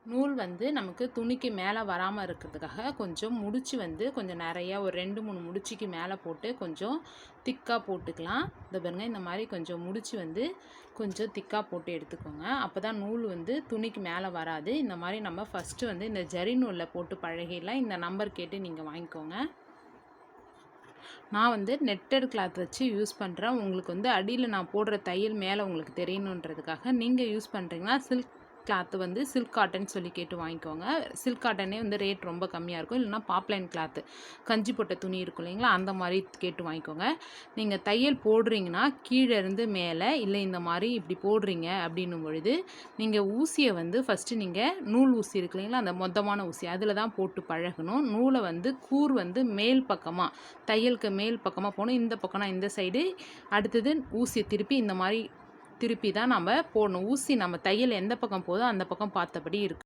நூல் வந்து நமக்கு துணிக்கு மேலே வராமல் இருக்கிறதுக்காக கொஞ்சம் முடிச்சு வந்து கொஞ்சம் நிறையா ஒரு 2-3 முடிச்சுக்கு மேலே போட்டு கொஞ்சம் திக்காக போட்டுக்கலாம். இந்த பாருங்க இந்த மாதிரி கொஞ்சம் முடிச்சு வந்து கொஞ்சம் திக்காக போட்டு எடுத்துக்கோங்க. அப்போ தான் நூல் வந்து துணிக்கு மேலே வராது. இந்த மாதிரி நம்ம ஃபஸ்ட்டு வந்து இந்த ஜரி நூலில் போட்டு பழகிடலாம். இந்த நம்பர் கேட்டு நீங்கள் வாங்கிக்கோங்க. நான் வந்து நெட்டட் கிளாத் வச்சு யூஸ் பண்ணுறேன். உங்களுக்கு வந்து அடியில் நான் போடுற தையல் மேலே உங்களுக்கு தெரியணுன்றதுக்காக நீங்கள் யூஸ் பண்ணுறீங்கன்னா சில்க் கிளாத்து வந்து சில்க் காட்டன் சொல்லி கேட்டு வாங்கிக்கோங்க. சில்க் காட்டனே வந்து ரேட் ரொம்ப கம்மியாக இருக்கும். இல்லைனா பாப்லைன் கிளாத்து கஞ்சி போட்ட துணி இருக்கும் இல்லைங்களா, அந்த மாதிரி கேட்டு வாங்கிக்கோங்க. நீங்கள் தையல் போடுறீங்கன்னா கீழே இருந்து மேலே இல்லை இந்த மாதிரி இப்படி போடுறீங்க அப்படின்னும் பொழுது நீங்கள் ஊசியை வந்து ஃபஸ்ட்டு நீங்கள் நூல் ஊசி இருக்கு இல்லைங்களா, அந்த மொத்தமான ஊசி அதில் தான் போட்டு பழகணும். நூலை வந்து கூர் வந்து மேல் பக்கமாக தையலுக்கு மேல் பக்கமாக போகணும். இந்த பக்கம்னா இந்த சைடு, அடுத்தது ஊசியை திருப்பி இந்த மாதிரி திருப்பி தான் நம்ம போடணும். ஊசி நம்ம தையல் எந்த பக்கம் போதோ அந்த பக்கம் பார்த்தபடி இருக்கு.